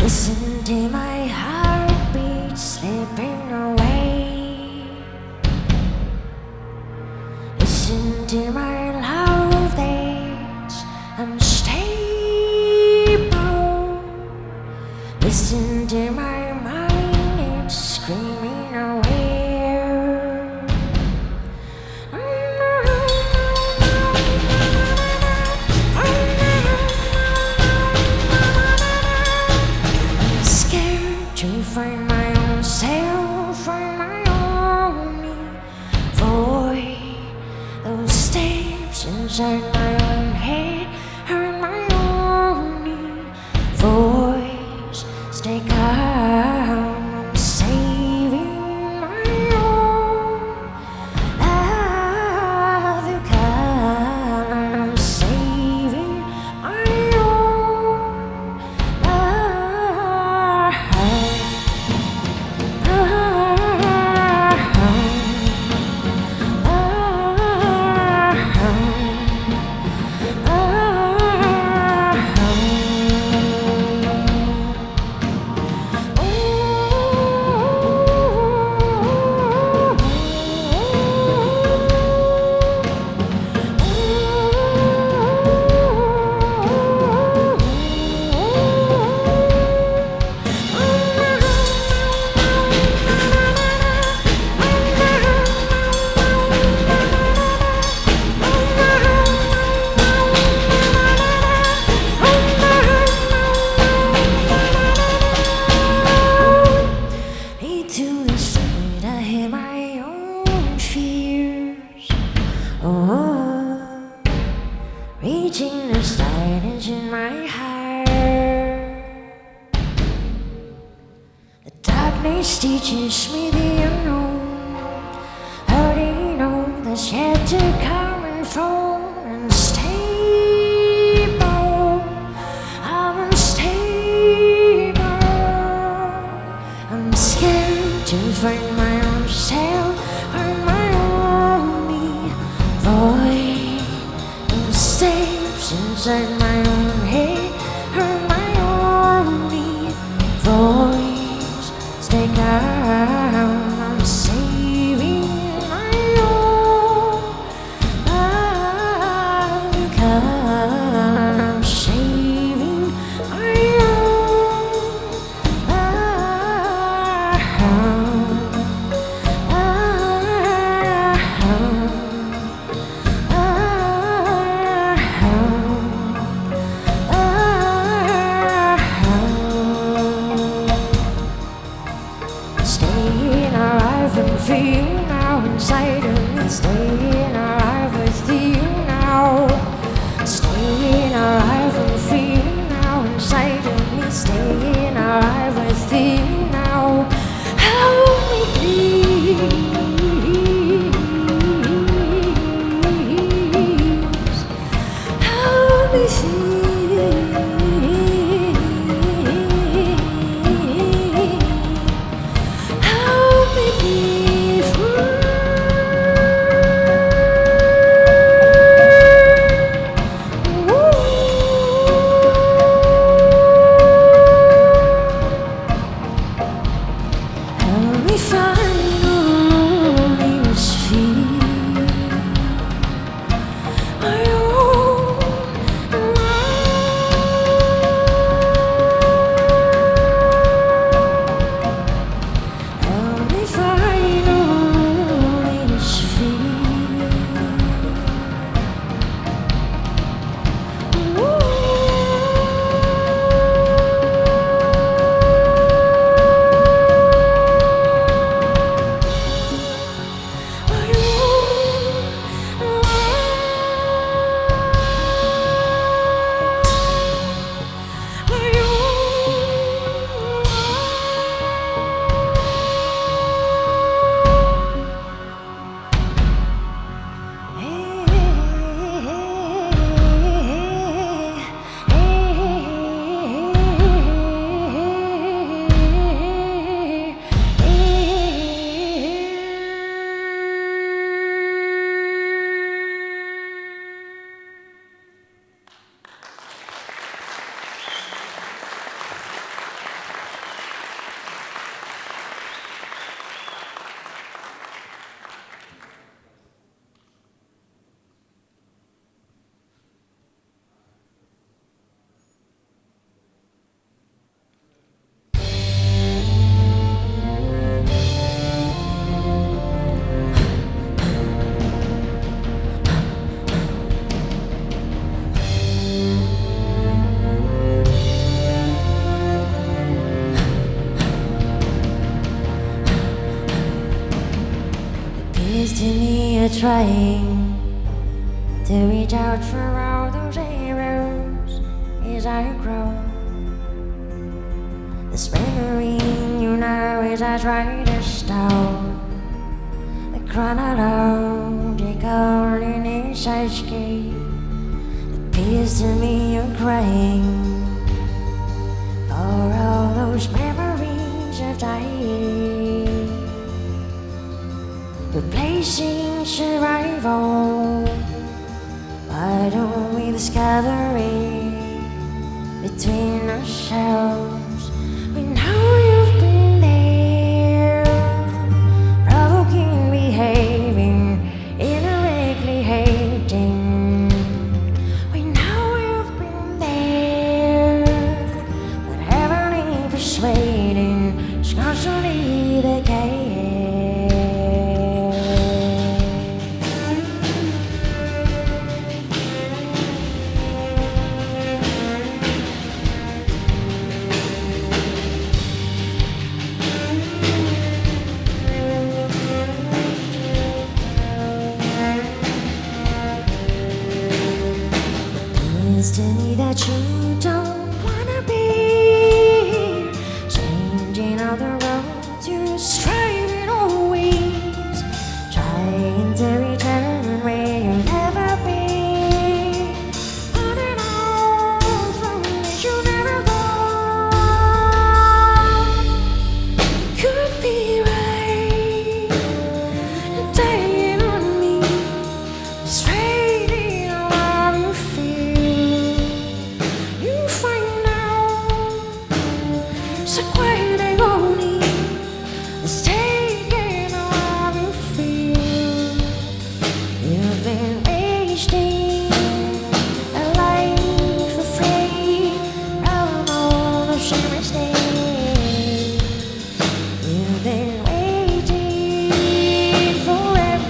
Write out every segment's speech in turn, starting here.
Listen to my heartbeat slipping away. Listen to my love that's unstable. Listen to my mind, it's screaming away. To find my own self, find my own void. Those steps inside my own head are my only voice. Stay calm, I'm saving my own love. You can, and I'm saving my own love. To the side, I hear my own fears. Oh, reaching the silence in my heart. The darkness teaches me the unknown. Hurting on that's yet to come and fall unstable. I'm unstable. I'm scared to find my own self or my only voice. And steps inside my own head are my only voice. Stay calm, I'm saving my own love. I'm saving my own love. trying to reach out for all those arrows as I grow. This memory, you know, as I try to stop the chronological lineage escape. It appears to me you're crying for all those memories of dying, replacing survival. Why don't we discover it between ourselves? We know you've been there, provoking, behaving, indirectly hating. We know you've been there, but heavily persuading, is constantly the case. To me that you don't wanna be changing all the roads you striving always, trying to return where you'll never be, on and on from this you never go. Could be right, you're dying on me, straight in all you feel. So quiet agony is taking all you feel. You've been wasting a life afraid from all of your mistakes. You've been waiting forever.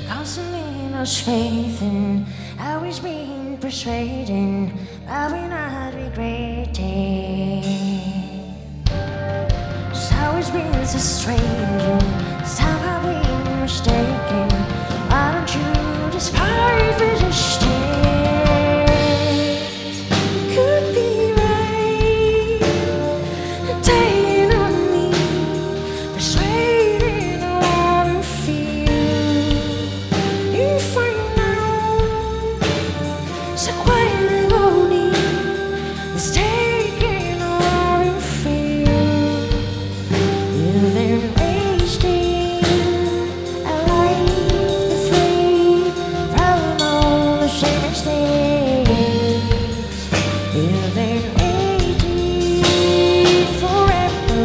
Constantly lost faith in always being persuading, but we're not regretting. It's always been so strange and somehow being mistaken. Why don't you just fight resistance? Could be right, dying on me, persuading all you feel. You find out so quiet agony is taking all you feel. You've been wasting a life free from all the same mistakes. You've been waiting forever.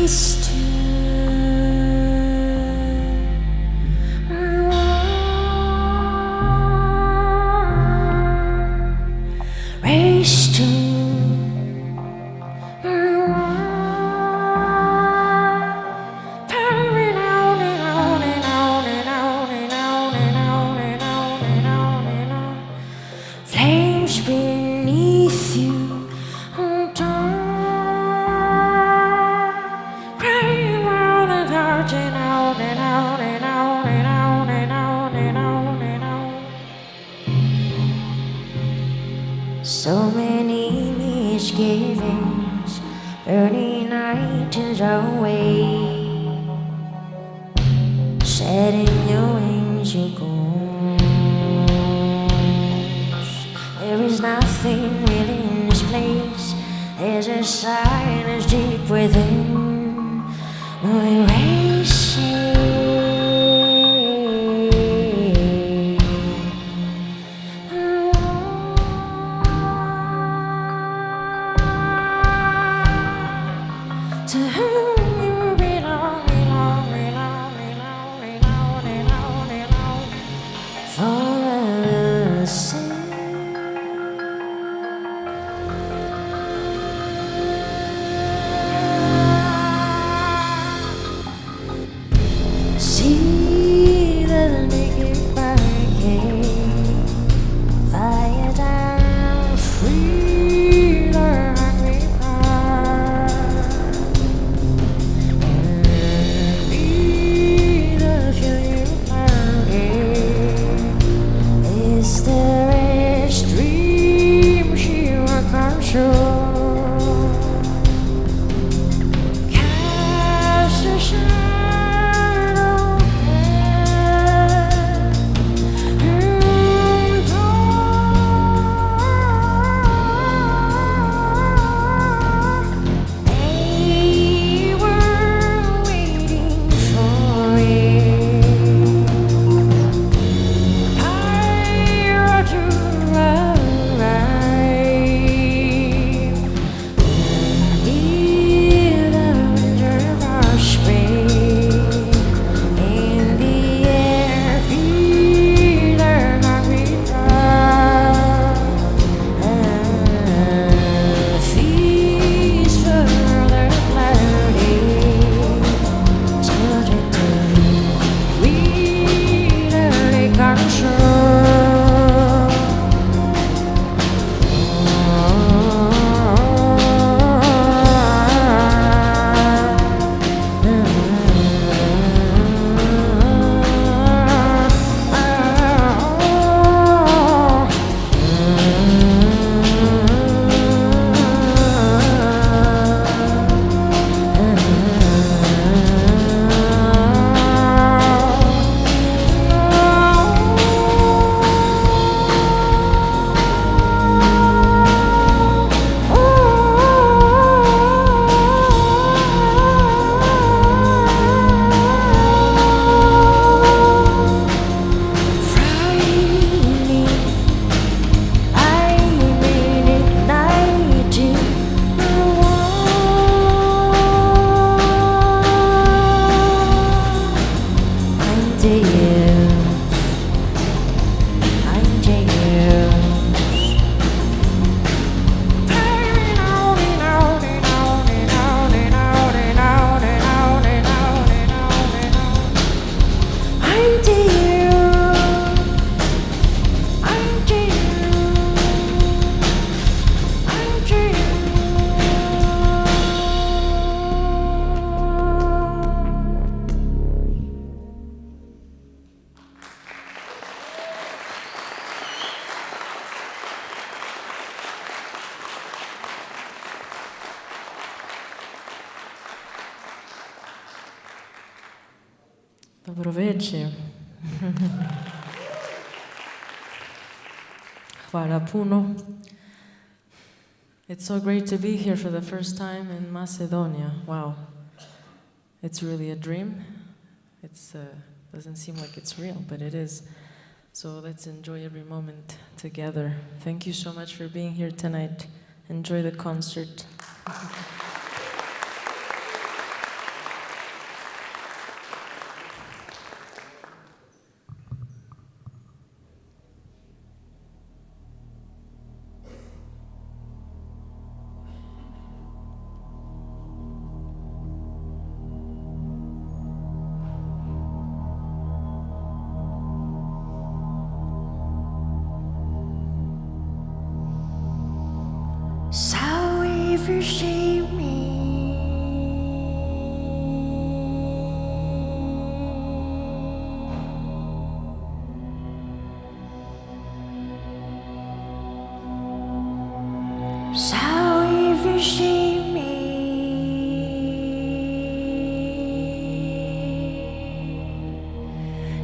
race to race to flames beneath you, crying out and arching out and out and out and out and out and out and out. So many misgivings, burning nights away, setting your wings, you go. There is nothing really in this place. There's a silence deep within. No erasing. To whom you belong, belong, belong, belong, belong, belong, belong. For a sin. See the naked barricade, fire down, free the hungry heart, and be the fuel you carry. Is there a stream she will control? Cast a shadow. Dobroveče. Hvala puno. It's so great to be here for the first time in Macedonia. Wow. It's really a dream. It's doesn't seem like it's real, but it is. So let's enjoy every moment together. Thank you so much for being here tonight. Enjoy the concert. if you see me. So if you see me,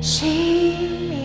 see me.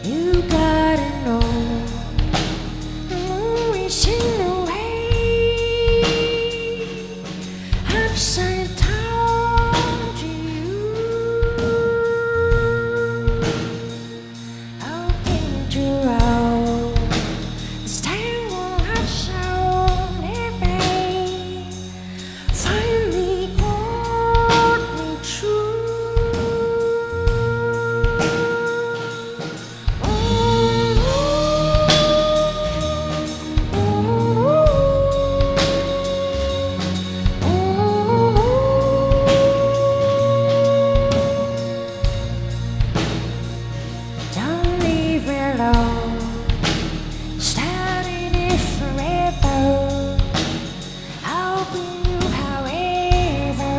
You gotta know I'm reaching away upside down to you. I'll get you out. This time won't have sound living. Finally got me true. Don't leave me alone, starting it forever. I'll be you however.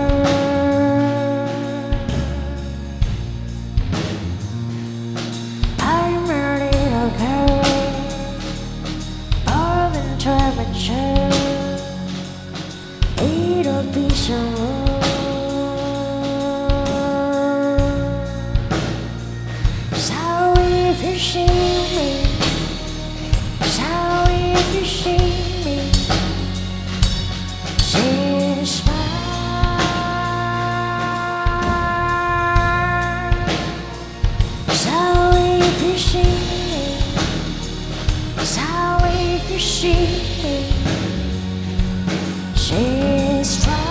I'm a little girl, born into a mature. It'll be so so if you see me, so if you see me, see the smile. So if you see me, so if you see me, she's trying.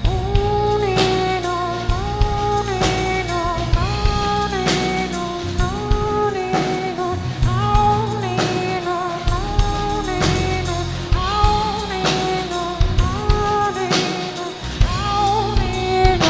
On and on, on and on, on and on, on and on, on and on, on and on, on and on, on and on, on and on.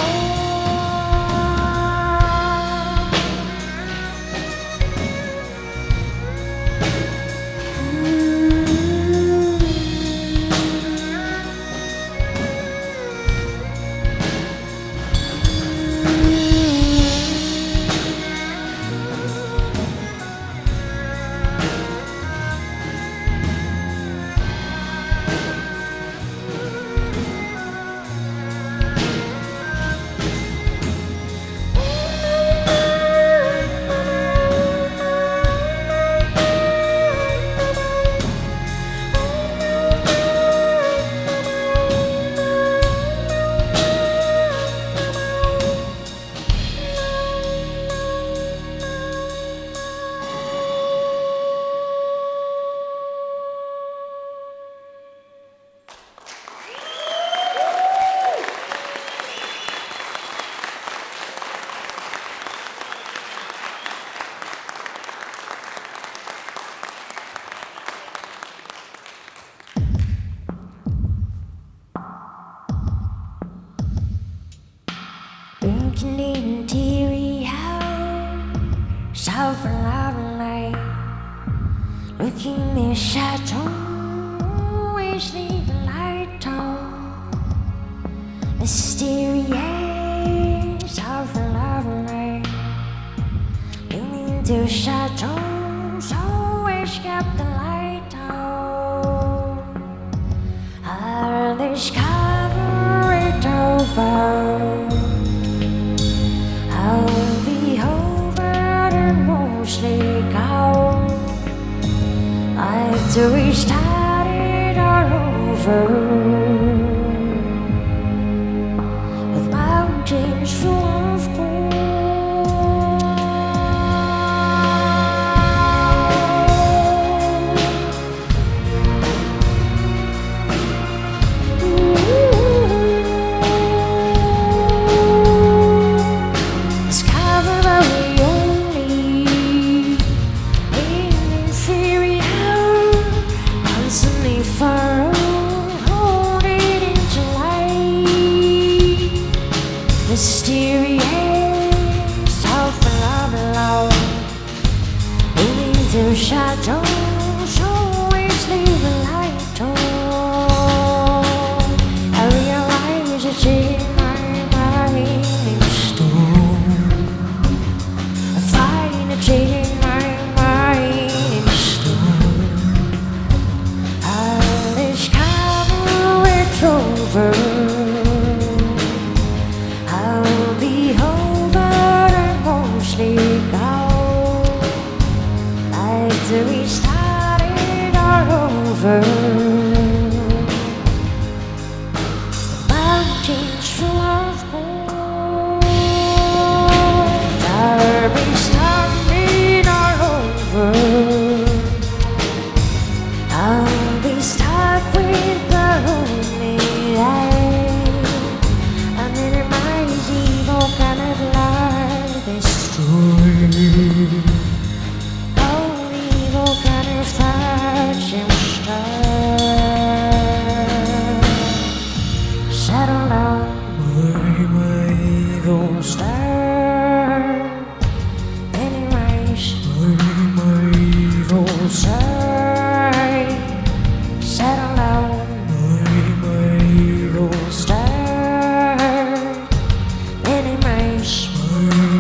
the light, looking in shadow, always leave the light on. Mysterious of the light, looking into shadows, always kept the light on. I'll discover it over. I'll be over and mostly gone. Like to restart it all over, with mountains full of gold. Mysterious of the love, moving through shadows, always leave a light on. I realize it's in my mind in stone. I find it's in my mind in stone. I'll discover it's over. To restart it all over, mountains full of gold. I'll restart it all over. I'll be stuck with the lonely eye. I'm in my evil kind of life destroyed. Settle down, my evil star. Anyways, my evil side. Settle down, my evil star. Anyways,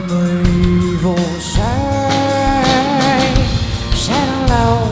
my evil side. Settle down.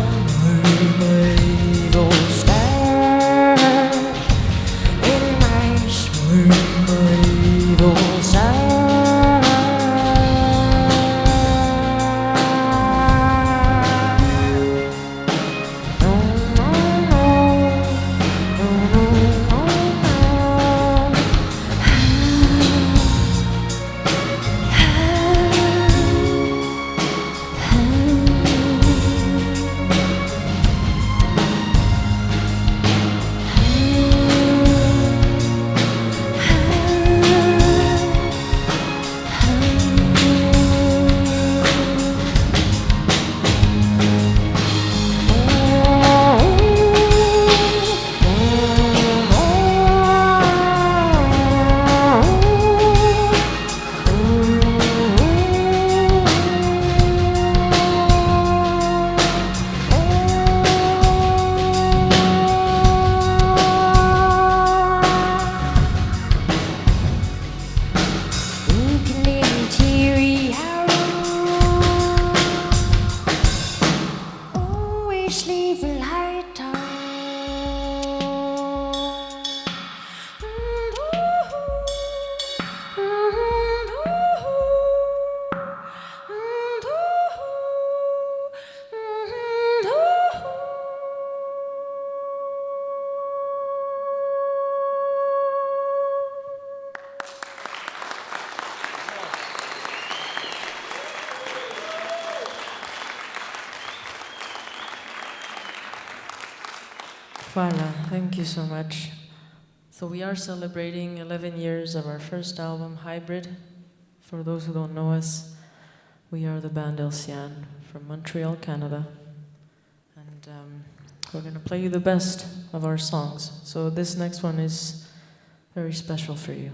Leave a light on. Voilà, thank you so much. So we are celebrating 11 years of our first album, Hybrid. For those who don't know us, we are the band El Cian from Montreal, Canada. And we're going to play you the best of our songs. So this next one is very special for you.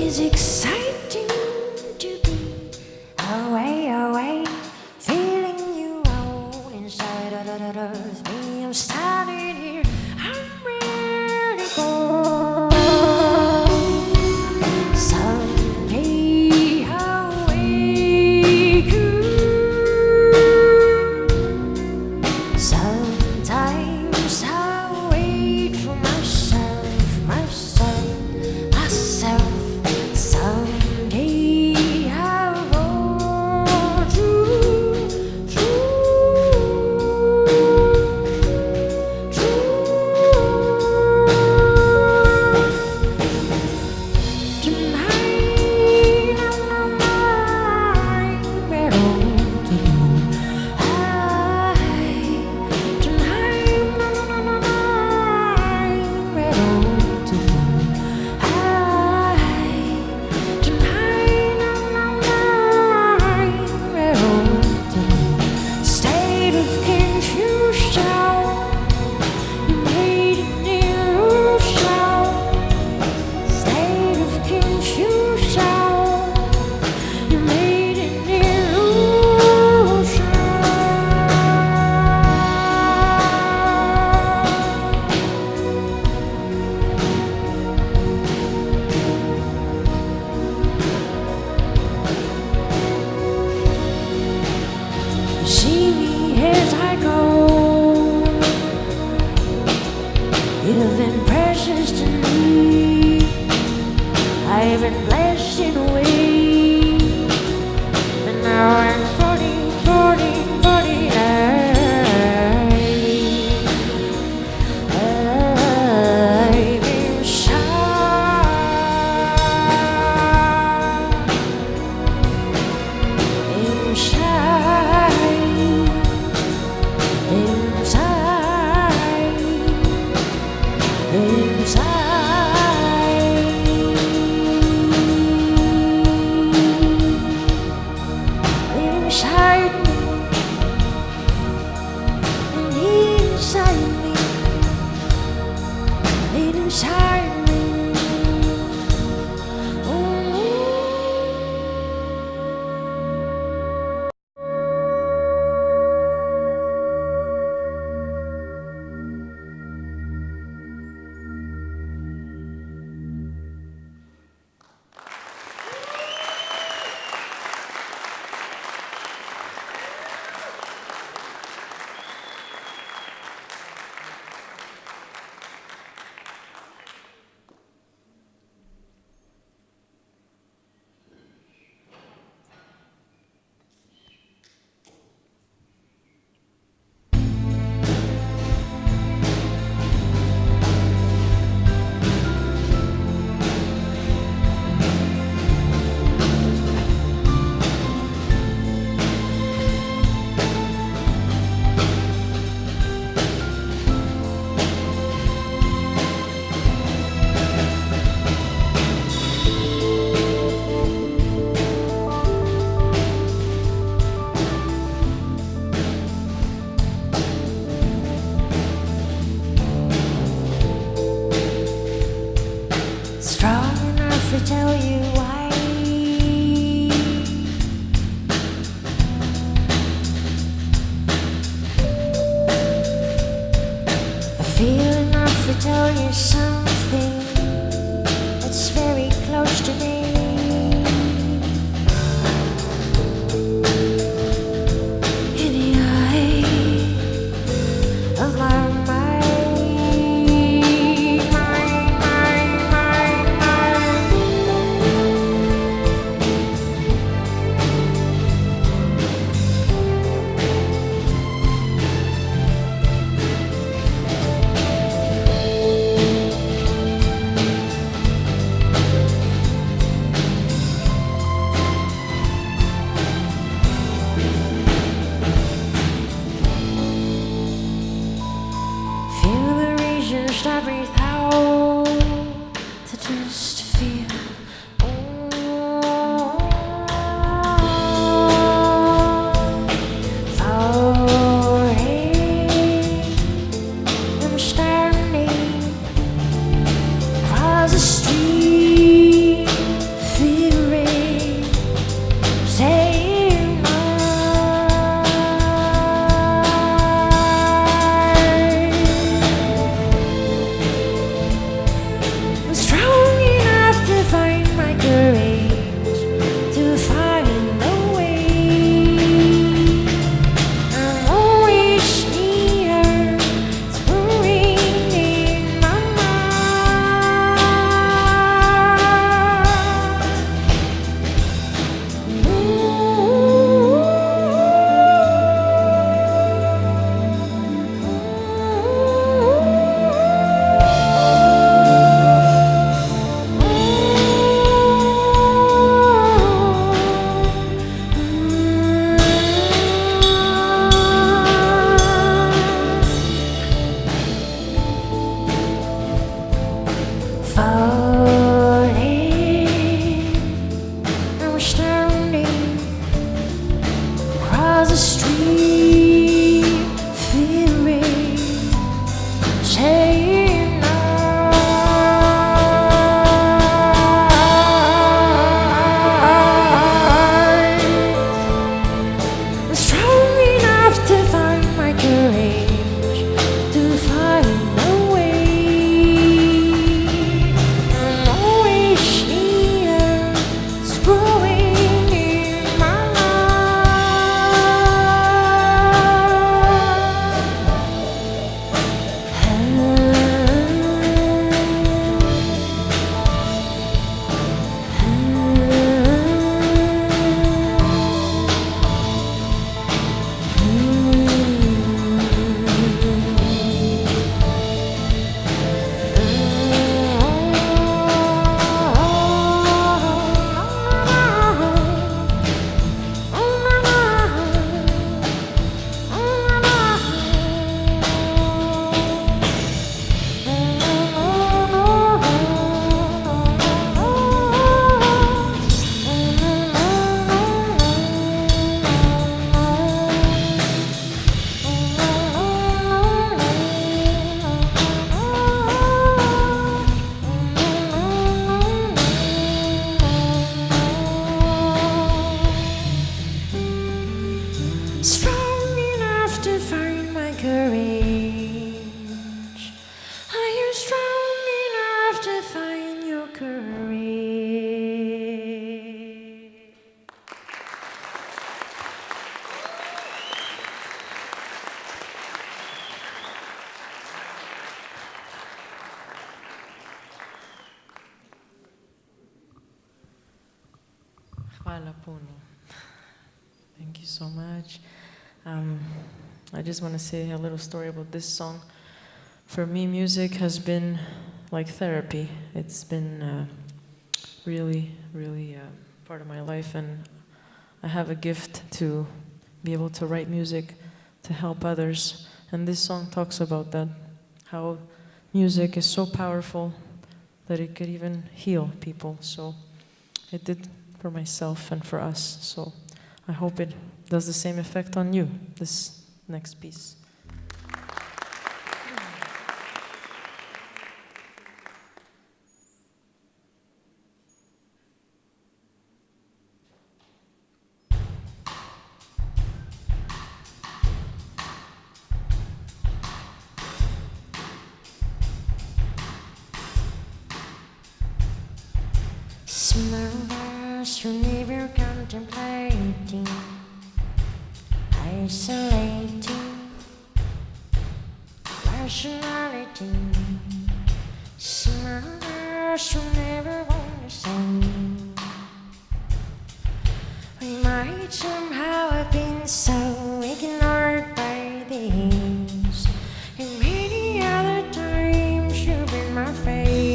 is exciting to be away, away, feeling you roll inside of me. I'm standing here, I'm ready to go. Someday I'll wake you. Sometimes I wait for myself, myself, myself. Someday I'll hold you true, Tonight I'm not mine, to you. State of confusion, you made an illusion. State of confusion, you made an illusion. See me as I go. You've been precious to me. I've been blessed in a way. And now I'm floating, floating, floating. I'm inside me. Strong enough to tell you why. I feel enough to tell you something that's very close to me. In the eye of my mind. Hvala puno. Thank you so much. I just want to say a little story about this song. For me, music has been like therapy. It's been really, really part of my life, and I have a gift to be able to write music to help others. And this song talks about that, how music is so powerful that it could even heal people. So it did for myself and for us. So I hope it does the same effect on you, this next piece. Smokers who never contemplating, isolating, rationality. Smokers who never want to sing. We might somehow have been so ignored by these, and many other times you've been my fate.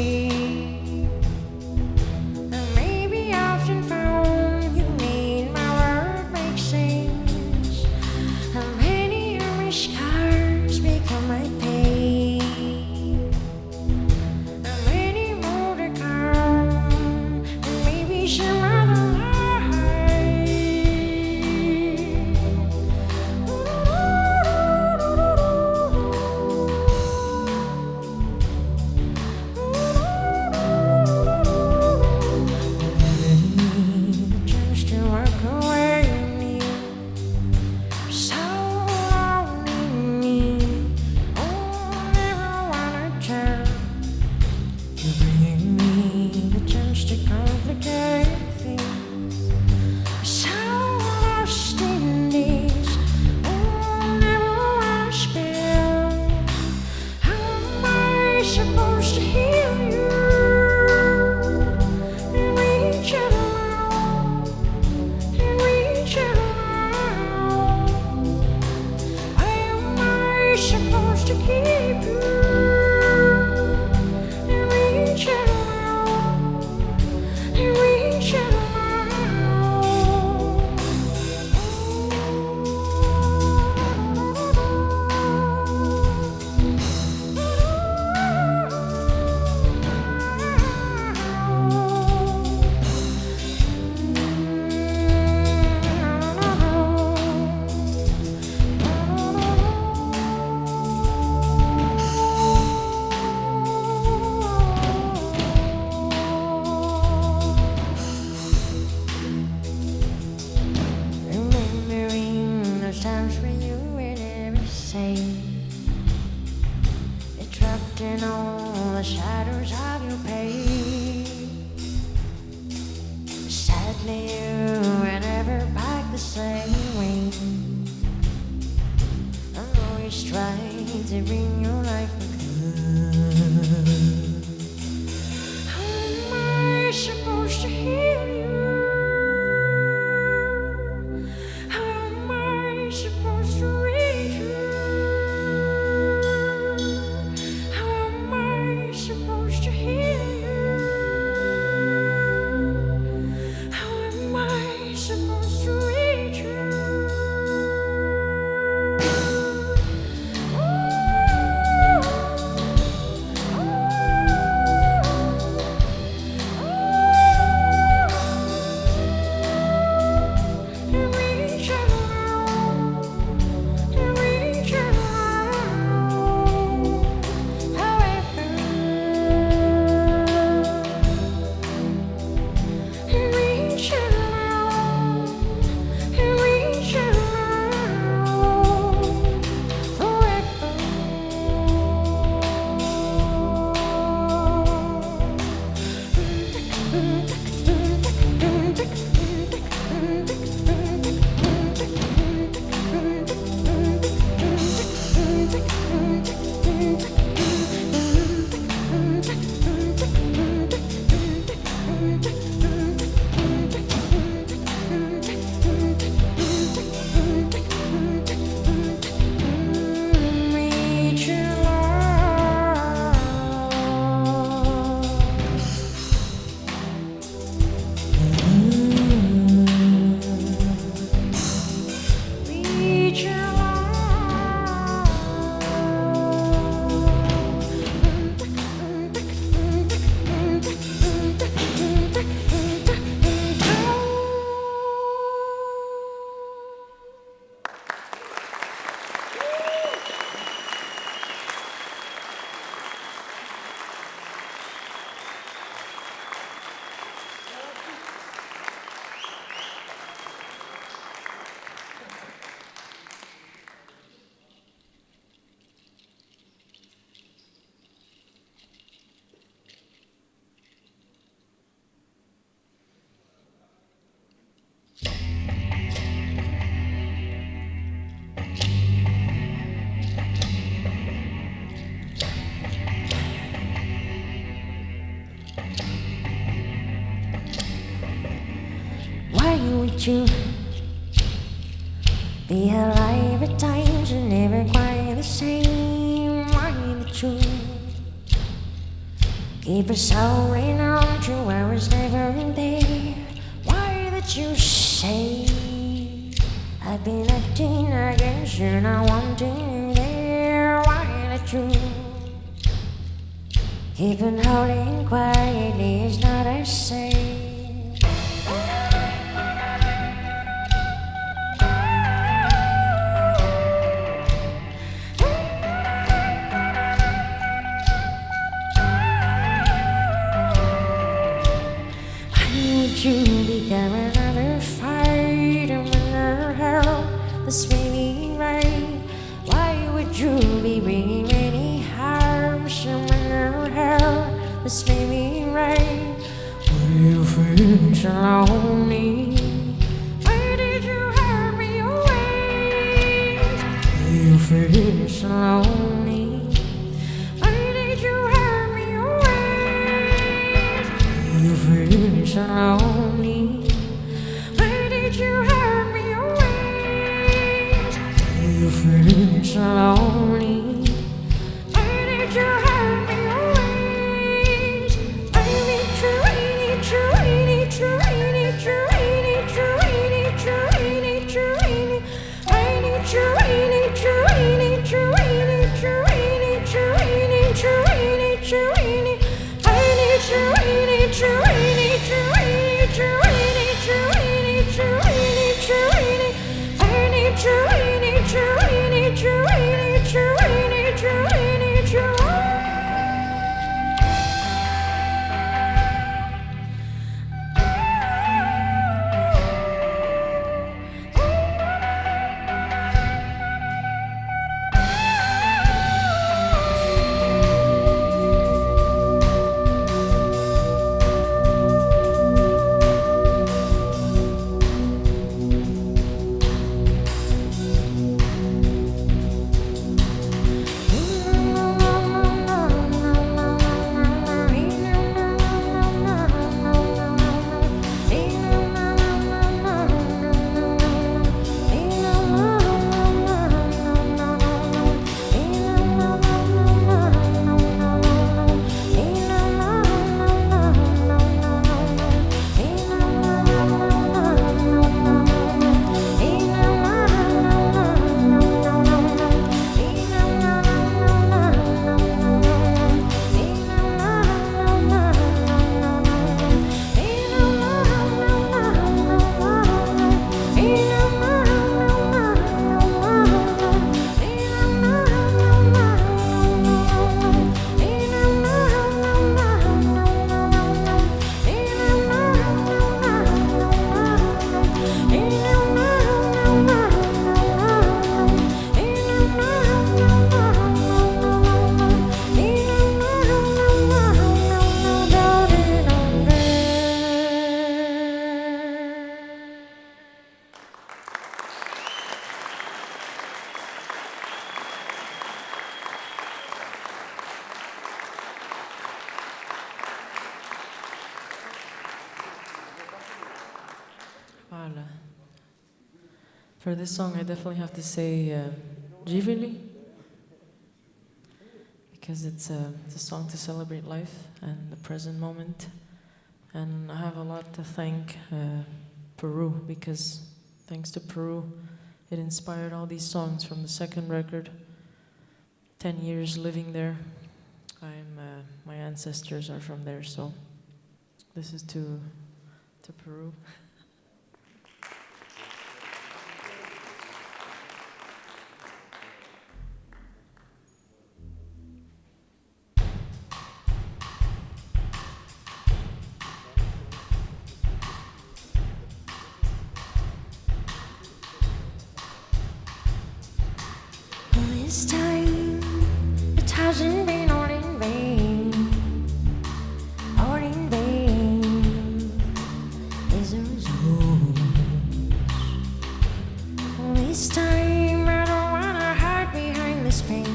In all the shadows of your pain, sadly you were never back the same way. I'm always trying to bring your life back. How am I supposed to heal you? How am I supposed to reach you? Supposed to heal you? How am I supposed to reach you? Ooh, ooh. would you be alive at times and never quite the same? Why would you keep us holding on to I was never there? Why did you say I've been acting against you, not wanting you there? Why did you keep on holding quietly? It's not a say. You become another fight, another hell. This may be right. Why would you be bringing many harms, another hell? This may be right. Were you feeling so lonely? Why did you hurt me away? Were you feeling so lonely? Why did you hurt me away? Were you feeling so lonely? Why did you hurt me away? Were you feeling so lonely? Why did you hurt me away? I need you, I need you, I need you, I need you, I need you, I need you, I need you, I need you, I need you, I need you, I need you, I need you, I need you, I need you, I need you, I need you, I need you, I need you. Voilà. For this song, I definitely have to say Živeli, because it's a song to celebrate life and the present moment. And I have a lot to thank Peru, because thanks to Peru, it inspired all these songs from the second record. 10 years living there. My ancestors are from there, so this is to Peru. This time, it hasn't been all in vain. All in vain is a result. This time, I don't wanna hide behind this pain.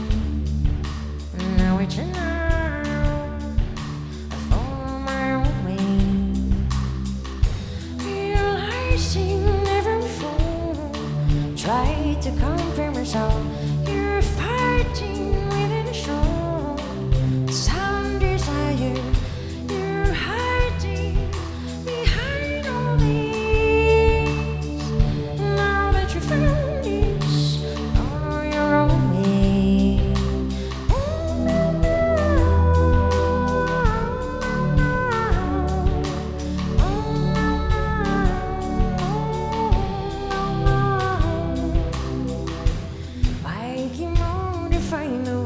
Now it's enough. I follow my own way. Realize seen never before. Try to compare myself. You're fighting within a strong, some desire. You're hiding behind all these. Now that you found this, on your own way. I keep on to find a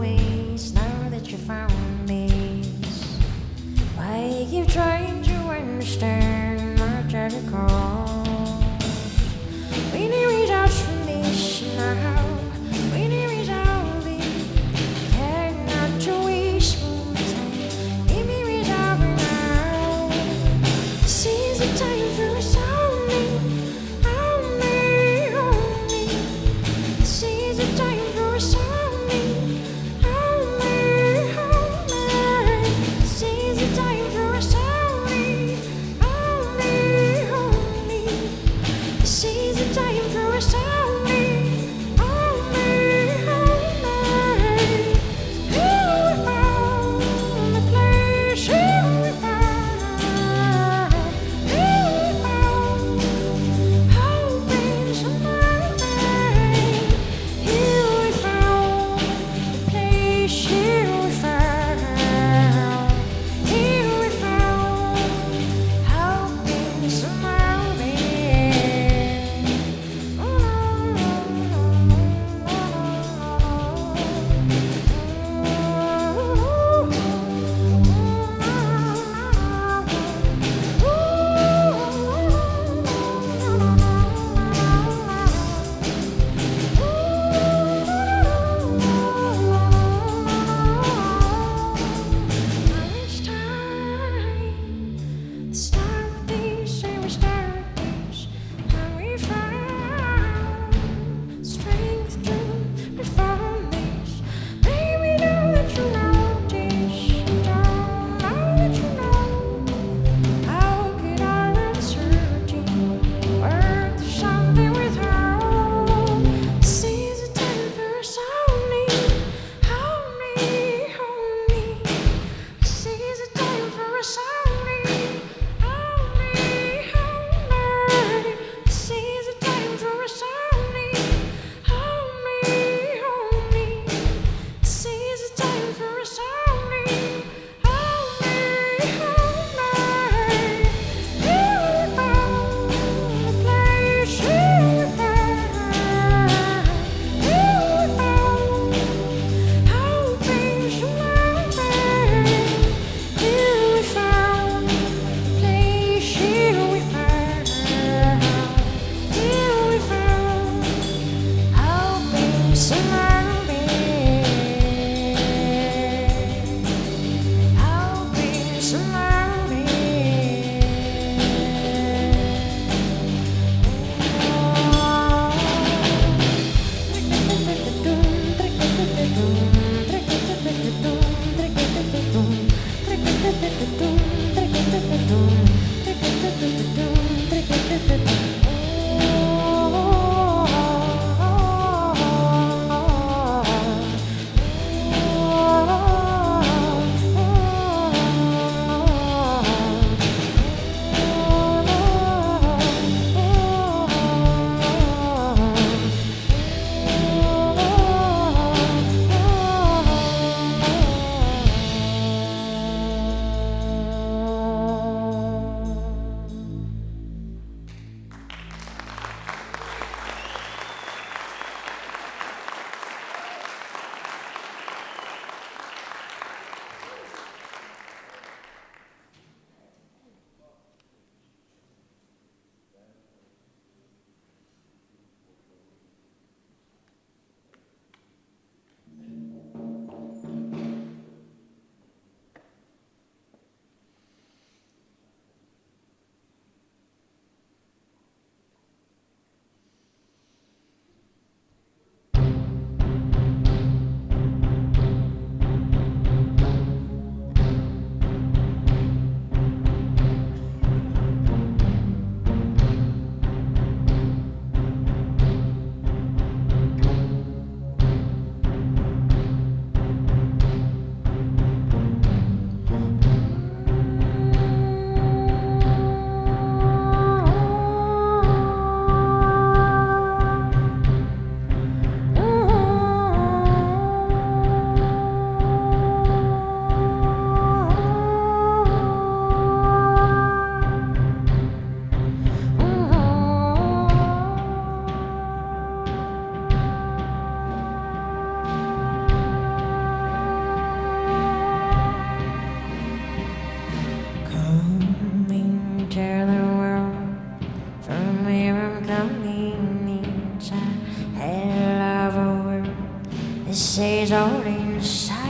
is all inside.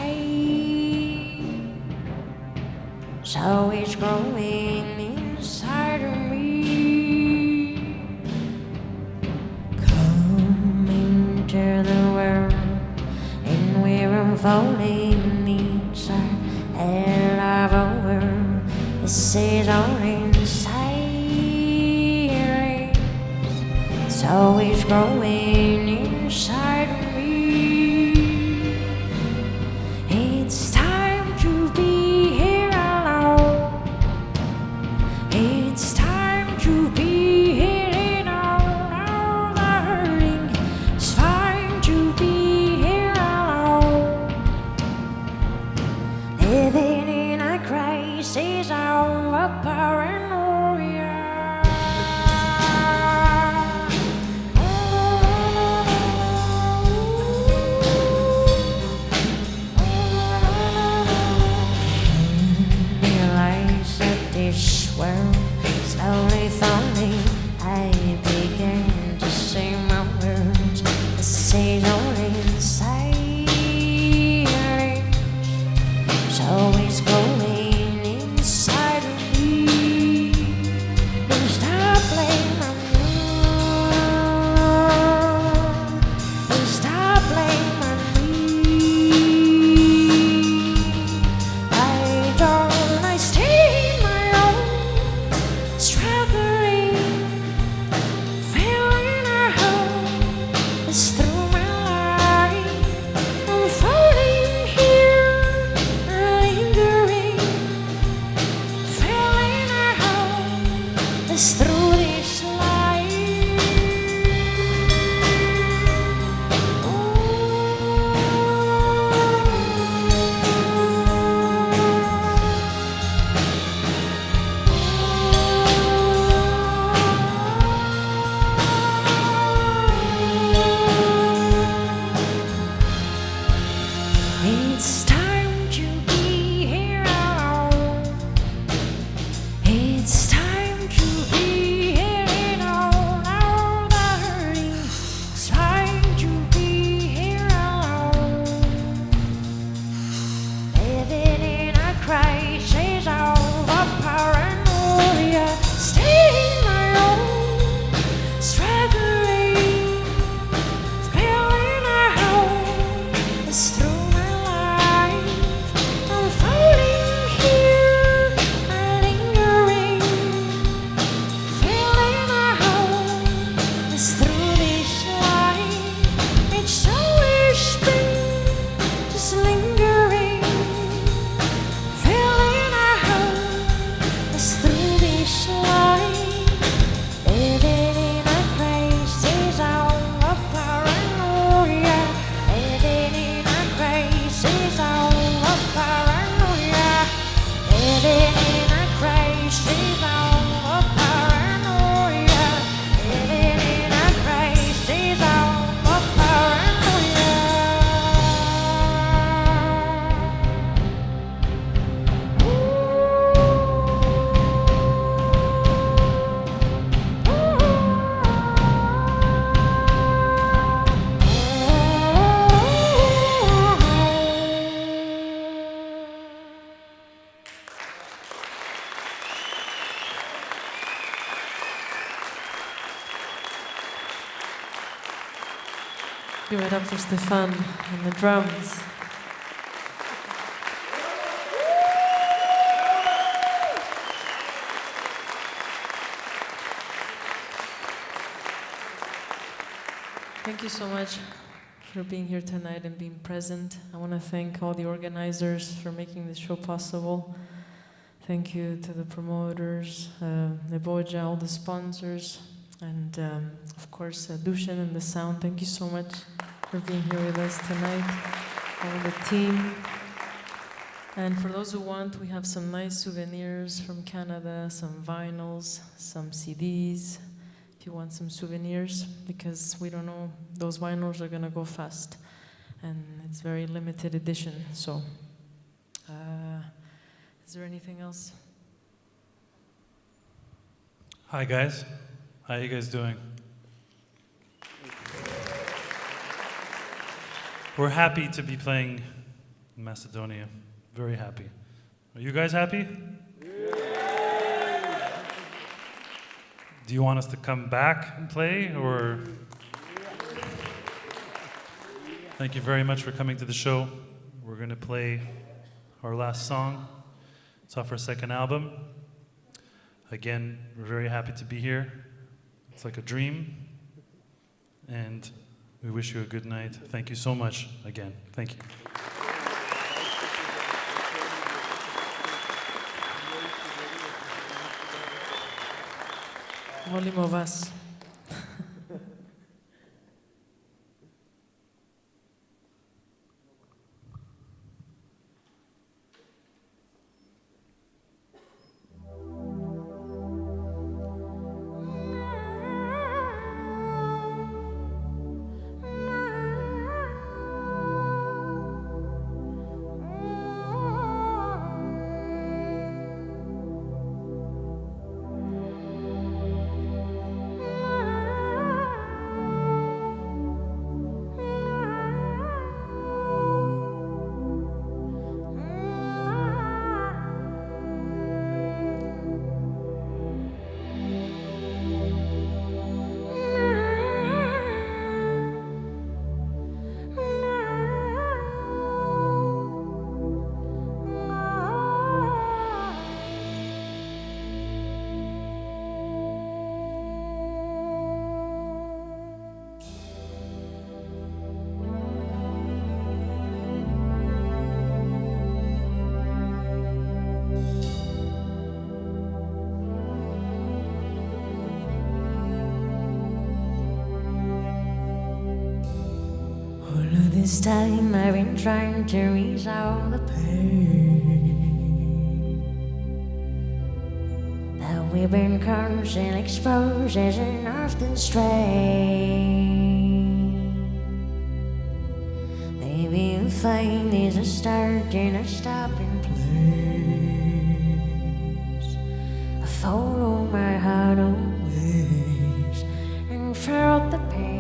So it's growing inside of me. Come into the world, and we're unfolding inside a love world. This is all inside. So it's growing inside of me. It's time to be here alone. It's time to be here in all the hurting. It's fine to be here alone. Living in a crisis of a paranoia. Realize that this world slowly falling. I began to say my words. This is all inside. So it's going inside of me. It's not blame on you. It's not blame on me. I stay my own, struggling, feeling a hole. It's through my life. I'm falling here, lingering, feeling a hole. It's through this life. It's time to be here alone. It's time to be here in all the hurting. It's fine to be here alone. Living in a crisis of a paranoia. Staying my own, struggling, feeling a hole. It's through my life. I'm floating here, lingering, feeling a hole. It's through this life. It's always been just lingering, feeling a hole. It's through this life. Living in a crisis of a paranoia. Living in a crisis of a paranoia. Living in a crisis of a paranoia. Living in a crisis of a paranoia. Give it up for Stefan on the drums. Thank you so much for being here tonight and being present. I want to thank all the organizers for making this show possible. Thank you to the promoters, Neboja, all the sponsors, and of course Dushan and the sound. Thank you so much for being here with us tonight, all the team. And for those who want, we have some nice souvenirs from Canada, some vinyls, some CDs, if you want some souvenirs, because we don't know, those vinyls are gonna go fast. And it's very limited edition, so. Is there anything else? Hi guys, how you guys doing? We're happy to be playing in Macedonia. Very happy. Are you guys happy? Do you want us to come back and play, or? Thank you very much for coming to the show. We're going to play our last song. It's off our second album. Again, we're very happy to be here. It's like a dream. And we wish you a good night. Thank you so much again. Thank you. Molimo vas. This time I've been trying to ease out the pain that we've been constant exposures and often strain. Maybe you find there's a start and a stopping place. I follow my heart always and felt the pain.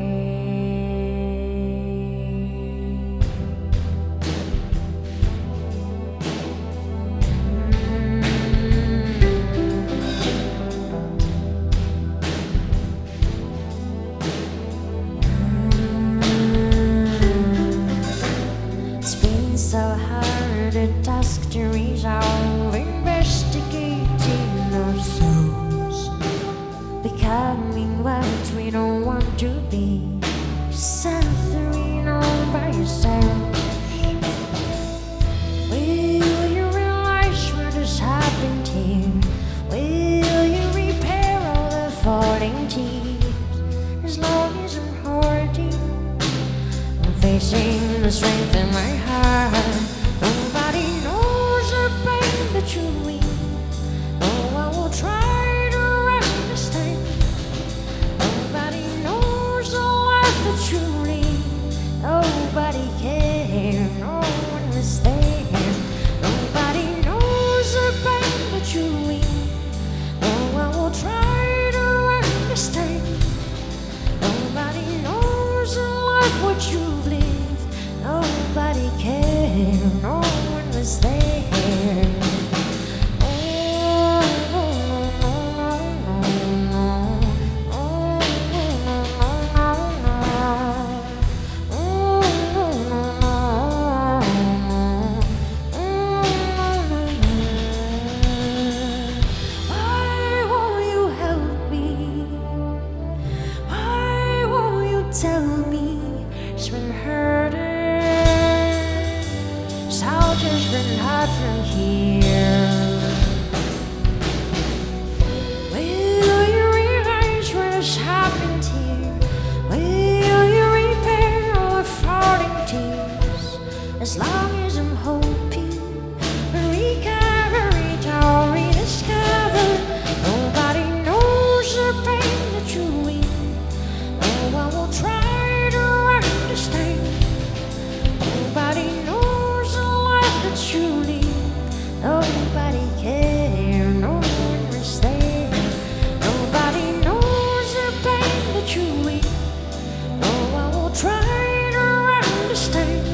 So hard a task to resolve, investigating ourselves, becoming what we don't want to be, suffering all by yourself. Will you realize what has happened here? Will you repair all the falling tears? As long as I'm holding, I'm facing the strength in my heart. Nobody knows the pain that you mean. Oh, I will try to understand. Nobody knows the life that you lead. Nobody cares. No one was there. Nobody knows the pain that you mean. Oh, I will try to understand. Nobody knows the life what you live. Nobody cared, no one was there. Why won't you help me? Why won't you tell me it's been hurting? Soldiers been hot from here. Will you realize what has happened here? Will you repair all the falling tears? As long as I'm hoping, recovery don't rediscover. Nobody knows the pain that you will. No one will try to understand. Nobody knows the life that you live. Nobody cares, no one was there. Nobody knows the pain that you will. No one will try to understand.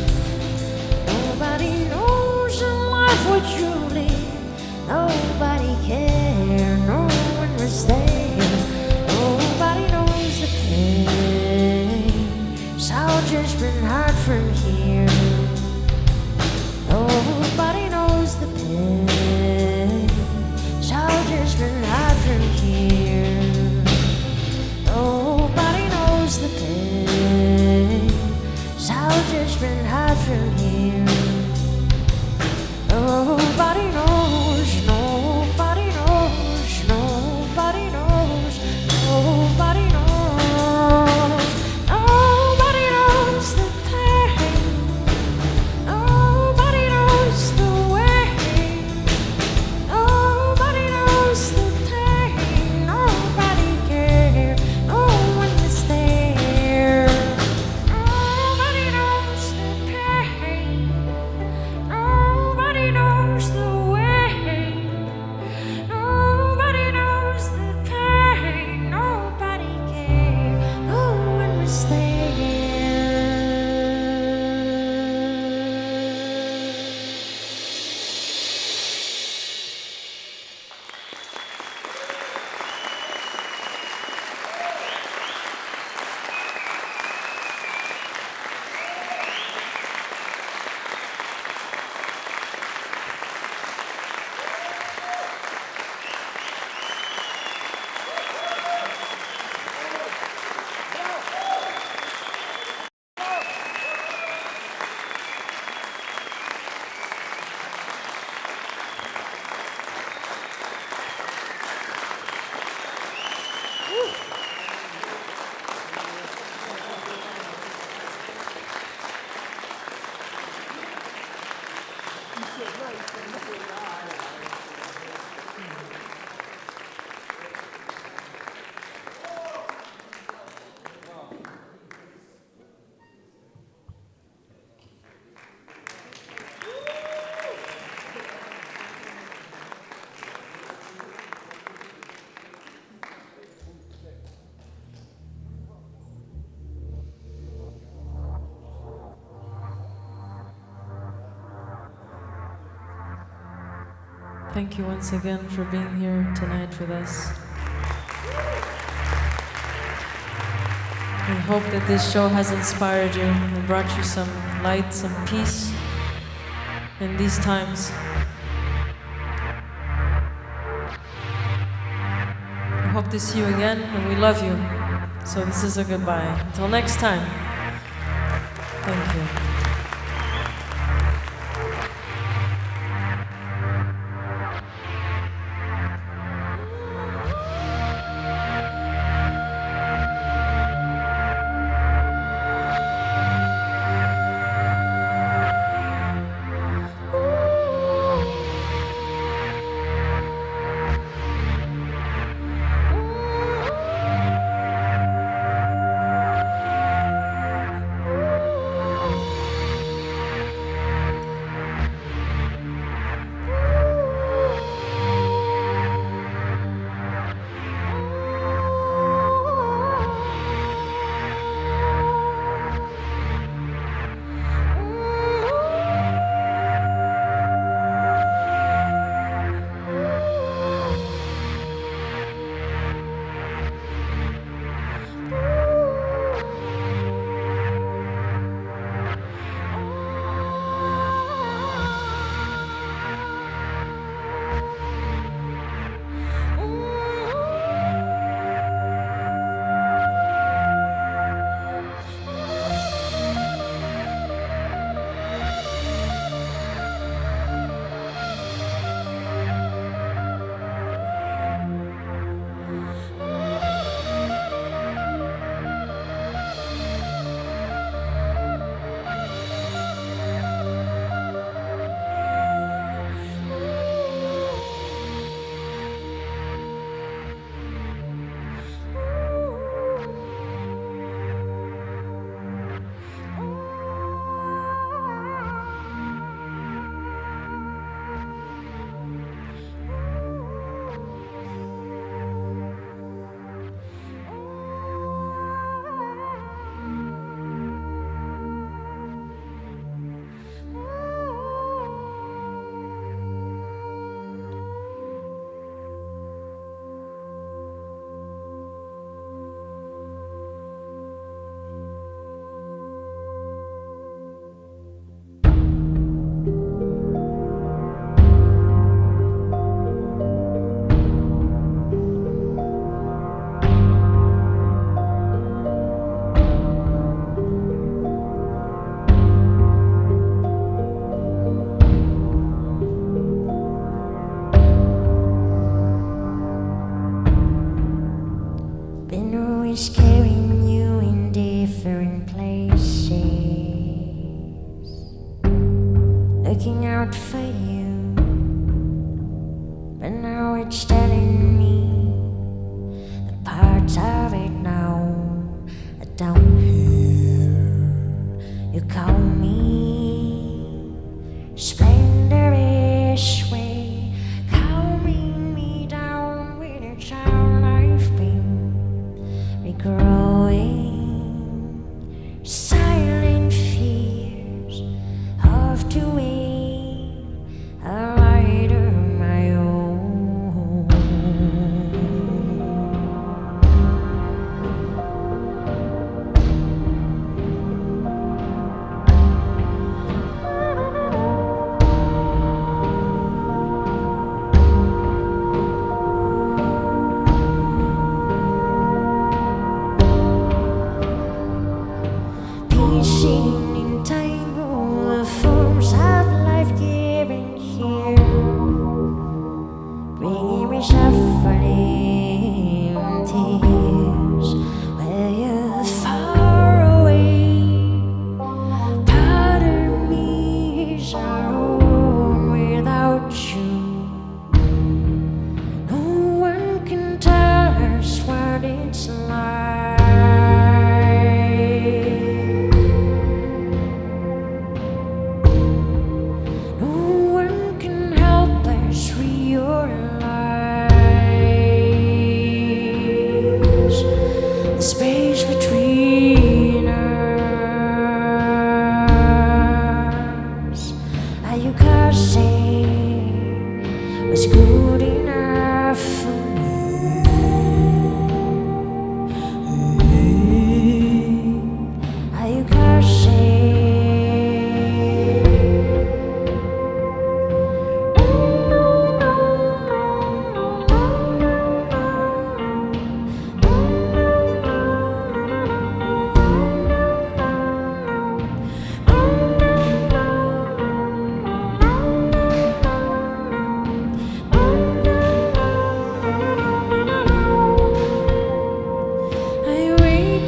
Thank you once again for being here tonight with us. We hope that this show has inspired you and brought you some light, some peace in these times. We hope to see you again, and we love you. So this is a goodbye. Until next time. Thank you. Always carrying you in different places, looking out for you, but now it's telling me the parts of it now I don't hear. You call me splendorous way, calming me down with a child I've been growing, silent fears of doing a light of my own. Piecing in time all the forms of life given here, bringing me shuffling tears where you're far away. Part of me is alone without you. No one can tell us what it's like. The space between us, you can't say, was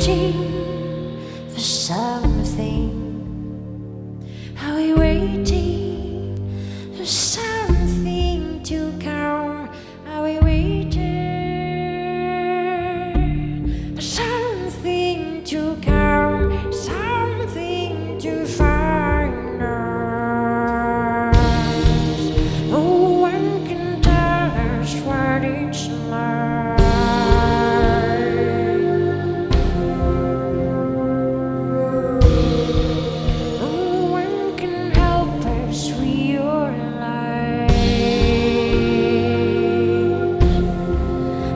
waiting for something? Are we waiting for something to come? Are we waiting for something to come? Something to find us? No one can tell us what it's like. No one can help us realize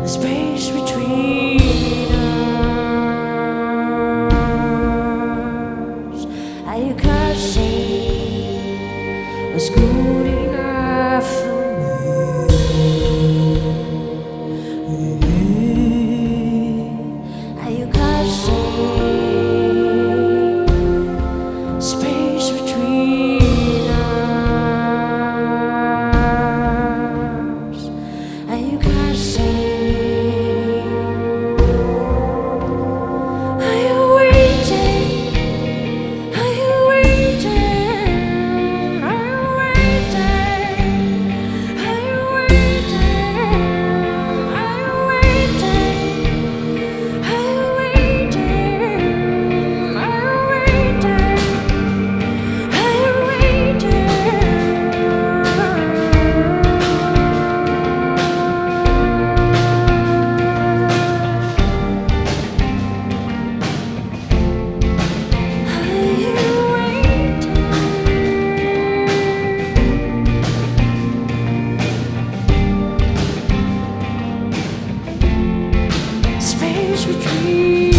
the space between us. Are you cursing was good enough for me? Are you cursing space between us? Are you cursing? Are you waiting? Are you waiting? Are you waiting? Are you waiting? Are you waiting? Are you waiting? Are you waiting? Are you waiting? Space between